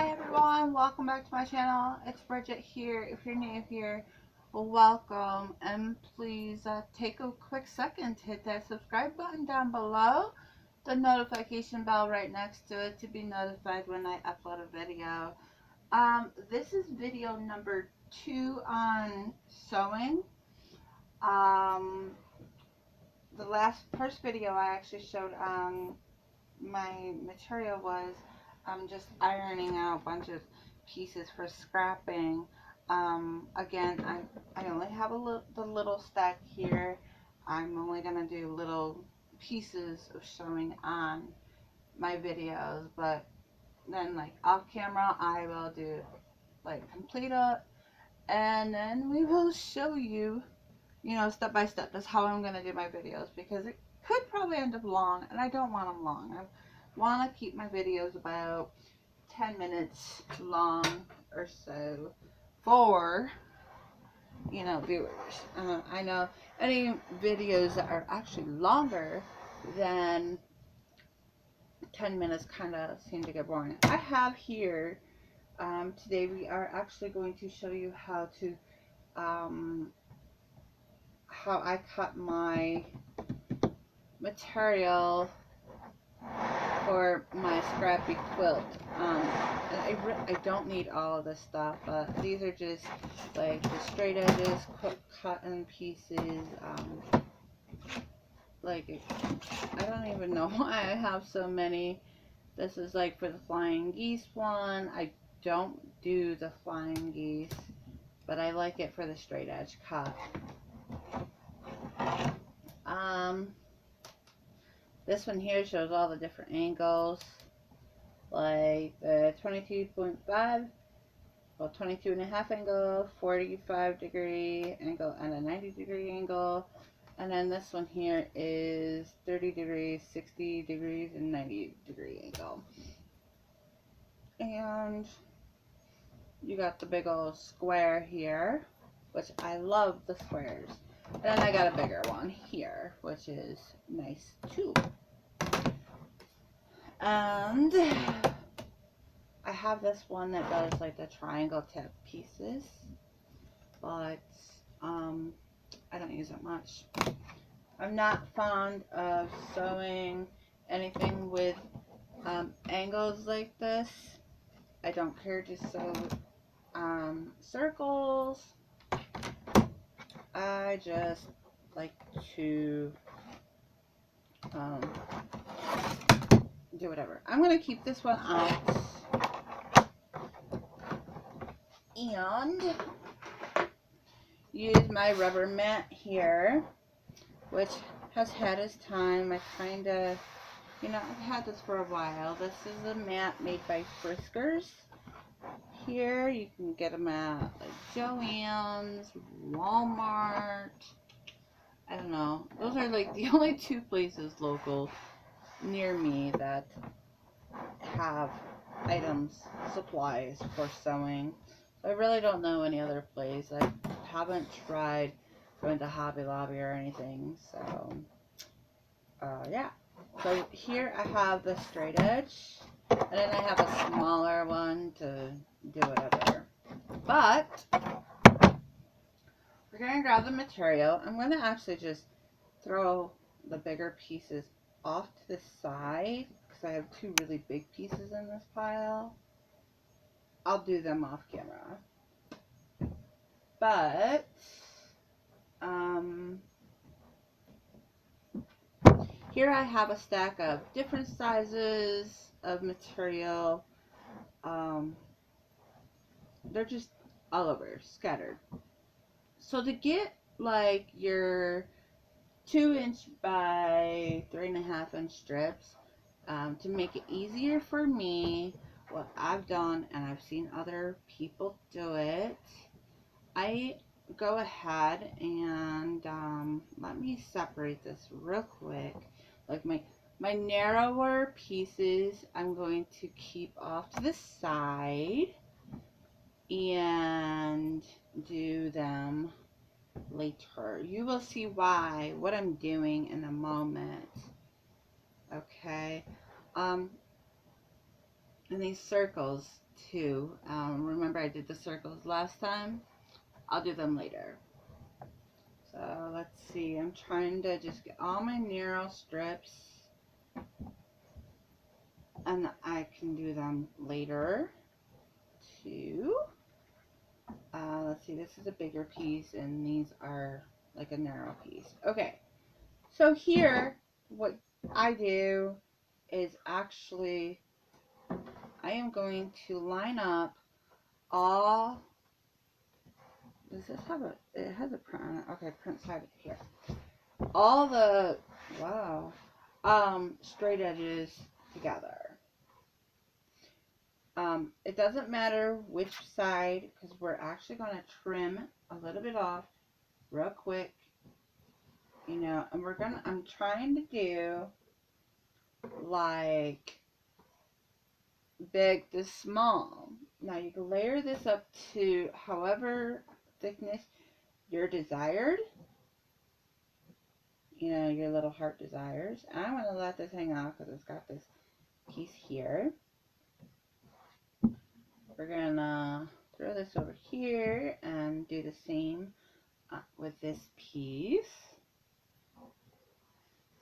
Hi everyone, welcome back to my channel. It's Bridget here. If you're new here, welcome, and please take a quick second to hit that subscribe button down below, the notification bell right next to it to be notified when I upload a video. This is video number 2 on sewing. The first video I actually showed on my material was just ironing out a bunch of pieces for scrapping. Again, I only have the little stack here. I'm only gonna do little pieces of showing on my videos, but then like off camera I will do like complete it, and then we will show you, step by step. That's how I'm gonna do my videos, because it could probably end up long, and I don't want them long. I want to keep my videos about 10 minutes long or so for, viewers. I know any videos that are actually longer than 10 minutes kind of seem to get boring. I have here, today we are actually going to show you how to, how I cut my material for my scrappy quilt. And I don't need all of this stuff, but these are just like the straight edges, quick cotton pieces. Like, I don't even know why I have so many. This is like for the flying geese one. I don't do the flying geese, but I like it for the straight edge cut. This one here shows all the different angles, like the 22.5, well, 22.5 angle, 45-degree angle, and a 90-degree angle. And then this one here is 30 degrees, 60 degrees, and 90-degree angle. And you got the big old square here, which I love the squares. And then I got a bigger one here, which is nice too. And I have this one that does like the triangle tip pieces, but I don't use it much. I'm not fond of sewing anything with angles like this. I don't care to sew circles. I just like to do whatever. I'm gonna keep this one out and use my rubber mat here, which has had its time. I kind of, I've had this for a while. This is a mat made by Friskers. Here you can get them at like Joann's, Walmart. I don't know. Those are like the only two places local near me that have items, supplies for sewing. So I really don't know any other place. I haven't tried going to Hobby Lobby or anything. So yeah. So here I have the straight edge, and then I have a smaller one to do whatever. But we're going to grab the material. I'm going to actually just throw the bigger pieces off to the side, because I have two really big pieces in this pile. I'll do them off camera. But here I have a stack of different sizes of material. They're just all over, scattered. So to get like your 2-inch by 3.5-inch strips, to make it easier for me, what I've done, and I've seen other people do it, I go ahead and let me separate this real quick. Like my narrower pieces I'm going to keep off to the side and do them later. You will see what I'm doing in a moment. Okay. And these circles too. Remember I did the circles last time? I'll do them later. So let's see. I'm trying to just get all my narrow strips. And I can do them later too. Let's see. This is a bigger piece and these are like a narrow piece. Okay. So here, what I do is actually, I am going to line up all, does this have a, it has a print on it. Okay, print side here. All the, wow, straight edges together. It doesn't matter which side, because we're actually going to trim a little bit off real quick, you know, and we're going to, I'm trying to do like big to small. Now you can layer this up to however thickness you're desired. You know, your little heart desires. I'm going to let this hang out because it's got this piece here. We're going to throw this over here and do the same with this piece.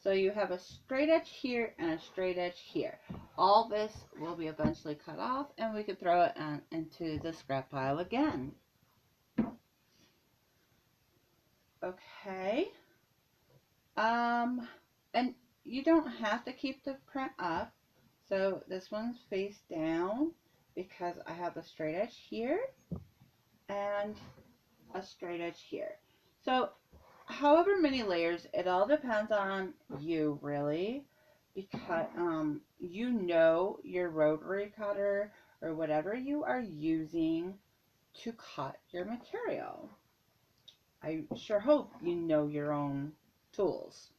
So you have a straight edge here and a straight edge here. All this will be eventually cut off and we can throw it into the scrap pile again. Okay. And you don't have to keep the print up. So this one's face down because I have a straight edge here and a straight edge here. So however many layers, it all depends on you really, because you know your rotary cutter or whatever you are using to cut your material. I sure hope you know your own tools.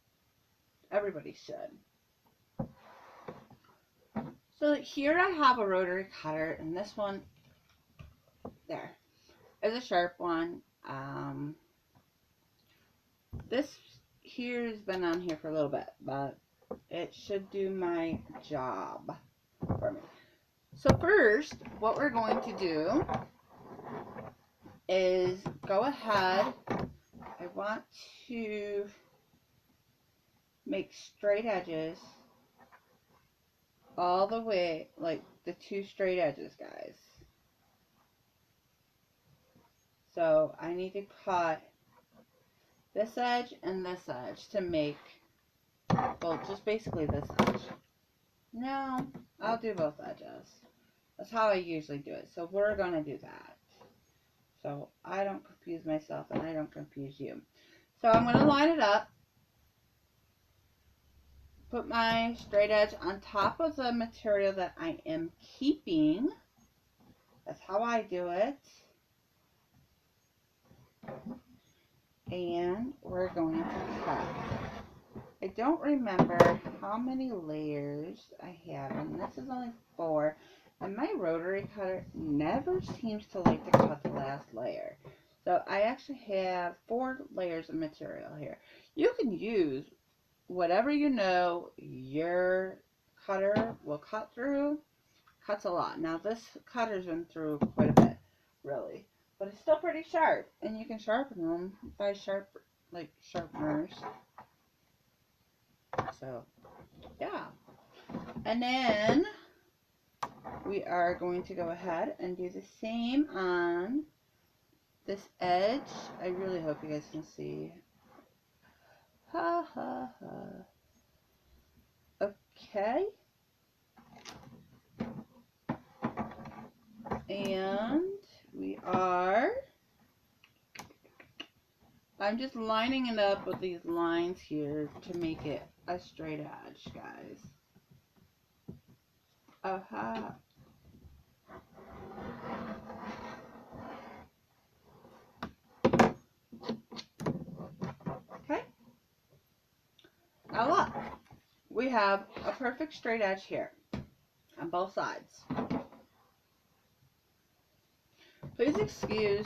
Everybody should. So here I have a rotary cutter, and this one there is a sharp one. This here has been on here for a little bit, but it should do my job for me. So first, what we're going to do is go ahead. I want to make straight edges all the way, like the two straight edges, guys. So I need to cut this edge and this edge to make, well, just basically this edge. No, I'll do both edges. That's how I usually do it. So we're going to do that. So I don't confuse myself and I don't confuse you. So I'm going to line it up. Put my straight edge on top of the material that I am keeping. That's how I do it. And we're going to cut. I don't remember how many layers I have, and this is only 4. And my rotary cutter never seems to like to cut the last layer. So I actually have 4 layers of material here. You can use whatever you know your cutter will cut through. Cuts a lot. Now this cutter's been through quite a bit, really. But it's still pretty sharp, and you can sharpen them by sharpeners. So, yeah. And then we are going to go ahead and do the same on this edge. I really hope you guys can see. Ha ha ha. Okay. And we are, I'm just lining it up with these lines here to make it a straight edge, guys. Aha. Okay. Now look, we have a perfect straight edge here on both sides. Please excuse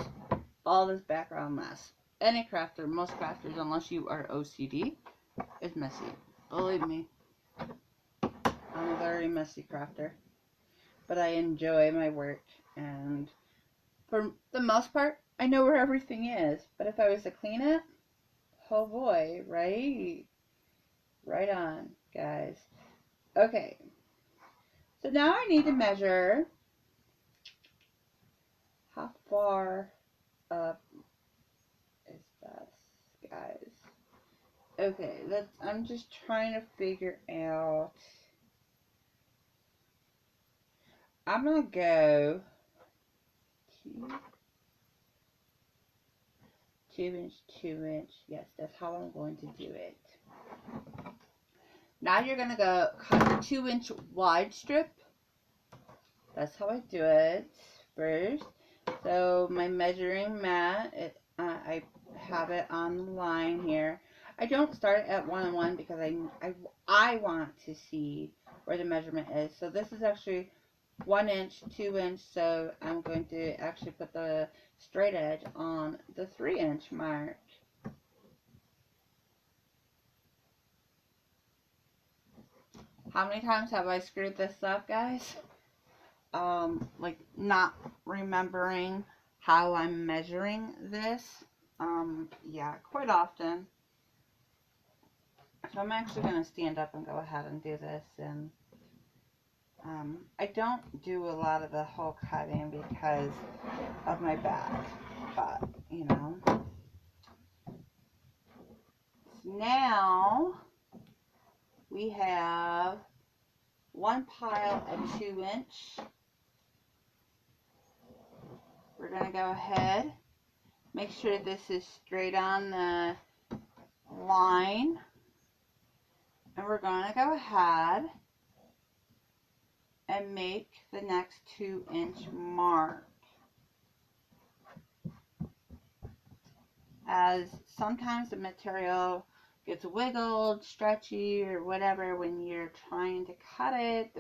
all this background mess. Any crafter, most crafters, unless you are OCD, is messy. Believe me, I'm a very messy crafter. but I enjoy my work, and for the most part, I know where everything is. But if I was to clean it, oh boy, right? Right on, guys. Okay, so now I need to measure how far up is this, guys. Okay, I'm just trying to figure out. I'm gonna go 2 inch, 2 inch. Yes, that's how I'm going to do it. Now you're gonna go cut a 2 inch wide strip. That's how I do it first. So my measuring mat, I have it on the line here. I don't start at 1 and 1 because I want to see where the measurement is. So this is actually 1 inch, 2 inch. So I'm going to actually put the straight edge on the 3 inch mark. How many times have I screwed this up, guys? Like not remembering how I'm measuring this. Yeah, quite often. So I'm actually going to stand up and go ahead and do this. And I don't do a lot of the whole cutting because of my back. But, you know. So now we have one pile of 2 inch. We're going to go ahead, make sure this is straight on the line, and we're going to go ahead and make the next 2 inch mark. As sometimes the material gets wiggled, stretchy, or whatever when you're trying to cut it,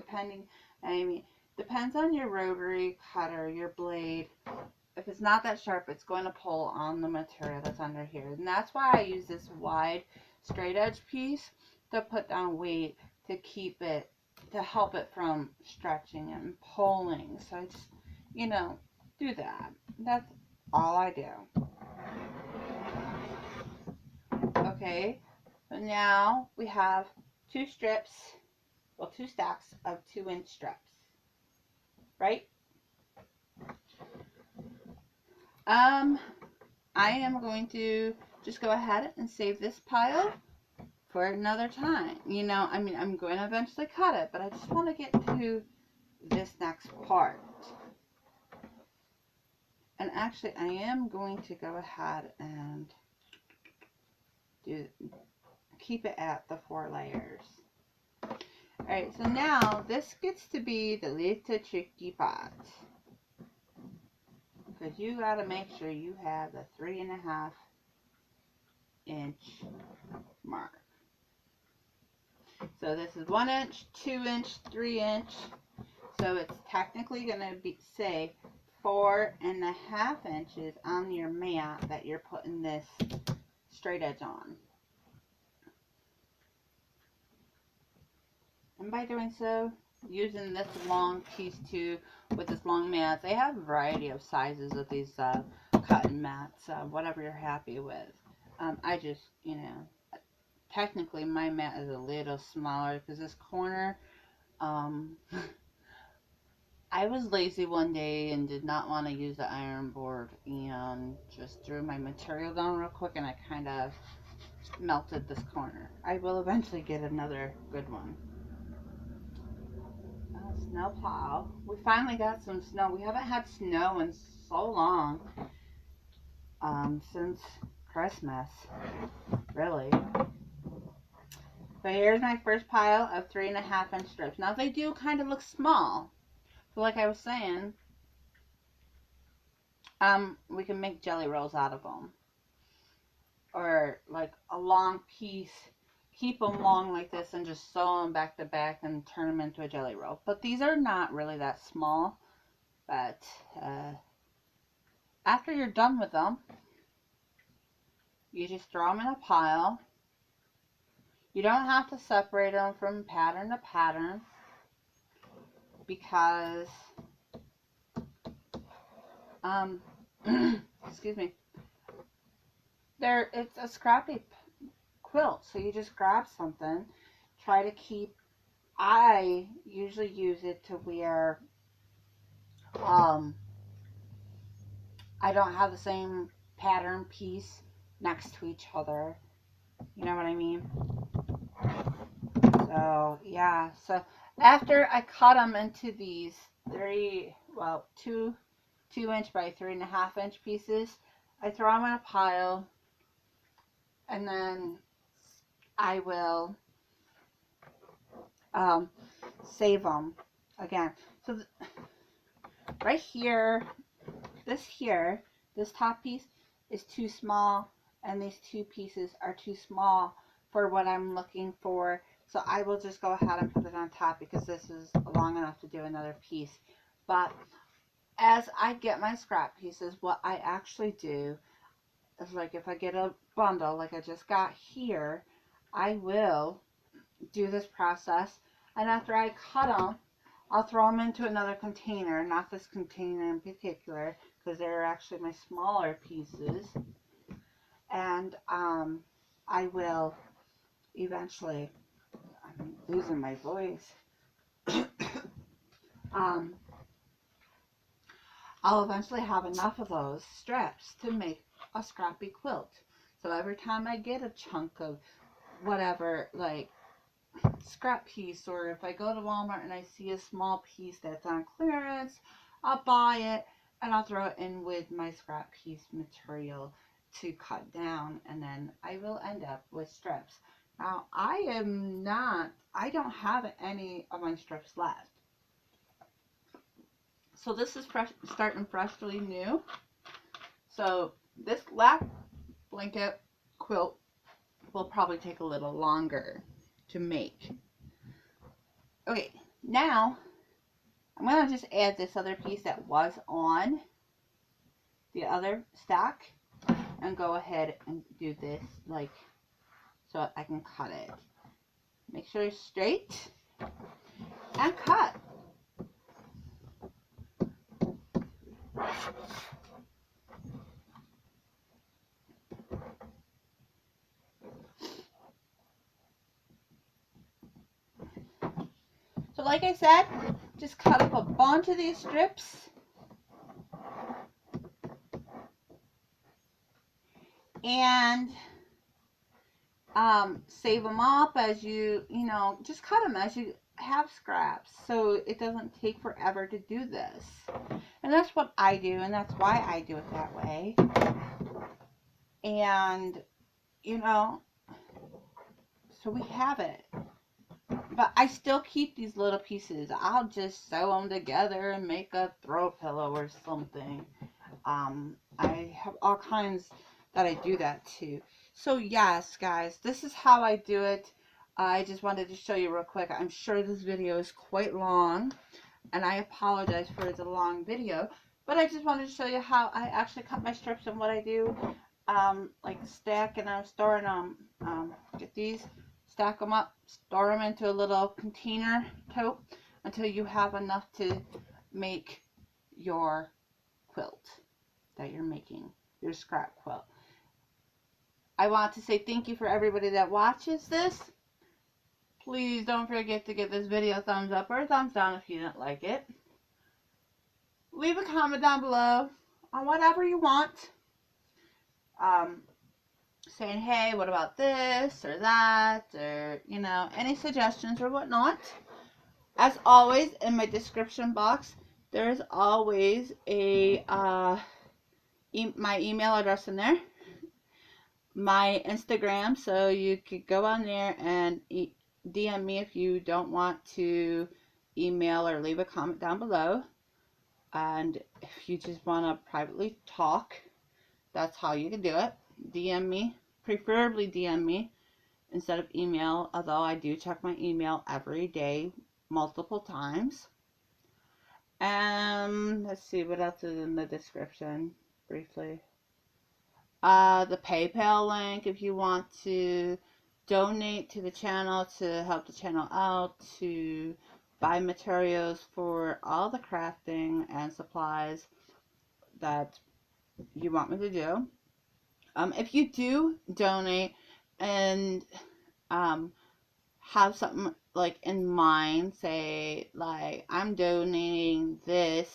depends on your rotary cutter, your blade. If it's not that sharp, it's going to pull on the material that's under here. And that's why I use this wide straight edge piece to put down weight to keep it, to help it from stretching and pulling. So I just, you know, do that. That's all I do. Okay, so now we have two stacks of 2 inch strips, right? I am going to just go ahead and save this pile for another time. You know, I mean, I'm going to eventually cut it, but I just want to get to this next part. And actually, I am going to go ahead and keep it at the 4 layers. Alright, so now this gets to be the little tricky part. Because you got to make sure you have the 3.5 inch mark. So this is 1 inch, 2 inch, 3 inch. So it's technically going to be, say, 4.5 inches on your mat that you're putting this straight edge on. And by doing so, using this long piece too, with this long mat, they have a variety of sizes of these cutting mats, whatever you're happy with. I just, you know, technically my mat is a little smaller because this corner, I was lazy one day and did not want to use the iron board and just threw my material down real quick and I kind of melted this corner. I will eventually get another good one. Snow plow. We finally got some snow. We haven't had snow in so long. Since Christmas. Really. So here's my first pile of 3.5 inch strips. Now they do kind of look small. So like I was saying, we can make jelly rolls out of them. Or like a long piece. Keep them long like this and just sew them back to back and turn them into a jelly roll. But these are not really that small. But after you're done with them, you just throw them in a pile. You don't have to separate them from pattern to pattern. because excuse me, it's a scrappy quilt, so you just grab something, try to keep, I usually use it to where I don't have the same pattern piece next to each other, you know what I mean? So yeah, so after I cut them into these 2-inch by 3.5-inch pieces, I throw them in a pile, and then I will save them again. So right here, this top piece is too small, and these two pieces are too small for what I'm looking for. So I will just go ahead and put it on top because this is long enough to do another piece. But as I get my scrap pieces, what I actually do is, like, if I get a bundle like I just got here, I will do this process, and after I cut them, I'll throw them into another container, not this container in particular, because they're actually my smaller pieces, and I will eventually, I'm losing my voice, I'll eventually have enough of those strips to make a scrappy quilt. So every time I get a chunk of whatever, like scrap piece, or if I go to Walmart and I see a small piece that's on clearance, I'll buy it and I'll throw it in with my scrap piece material to cut down, and then I will end up with strips. Now I don't have any of my strips left. So this is starting freshly new. So this last blanket quilt will probably take a little longer to make. Okay, now I'm going to just add this other piece that was on the other stack and go ahead and do this, like, so I can cut it. Make sure it's straight and cut. So like I said, just cut up a bunch of these strips and save them up as you know, just cut them as you have scraps, so it doesn't take forever to do this. And that's what I do, and that's why I do it that way. And you know, so we have it. But I still keep these little pieces. I'll just sew them together and make a throw pillow or something. I have all kinds that I do that too. So yes, guys, this is how I do it. I just wanted to show you real quick. I'm sure this video is quite long, and I apologize for the long video, but I just wanted to show you how I actually cut my strips and what I do. Like stack, and I'm storing them. Get these, stack them up, store them into a little container tote until you have enough to make your quilt that you're making, your scrap quilt. I want to say thank you for everybody that watches this. Please don't forget to give this video a thumbs up or a thumbs down if you didn't like it. Leave a comment down below on whatever you want. Saying, hey, what about this or that, or, you know, any suggestions or whatnot. As always, in my description box, there's always a my email address in there, my Instagram, so you could go on there and DM me if you don't want to email or leave a comment down below. And if you just want to privately talk, that's how you can do it. DM me, preferably DM me instead of email, although I do check my email every day, multiple times. Let's see what else is in the description briefly. The PayPal link if you want to donate to the channel to help the channel out, to buy materials for all the crafting and supplies that you want me to do. If you do donate and have something like in mind, say like I'm donating this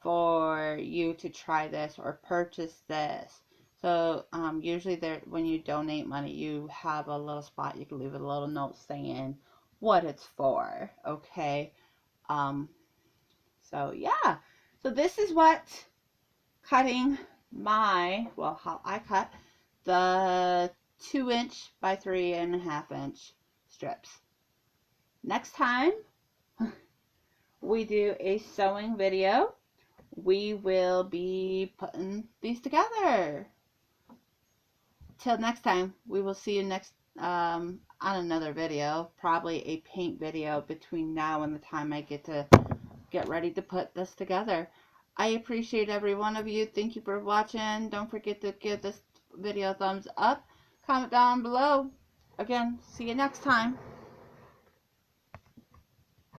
for you to try this or purchase this. So usually there, when you donate money, you have a little spot you can leave a little note saying what it's for. Okay. Um, so yeah. So this is what cutting how I cut the 2" by 3.5" strips. Next time we do a sewing video, we will be putting these together. Till next time, we will see you next on another video, probably a paint video between now and the time I get ready to put this together. I appreciate every one of you. Thank you for watching. Don't forget to give this video a thumbs up. Comment down below. Again, see you next time.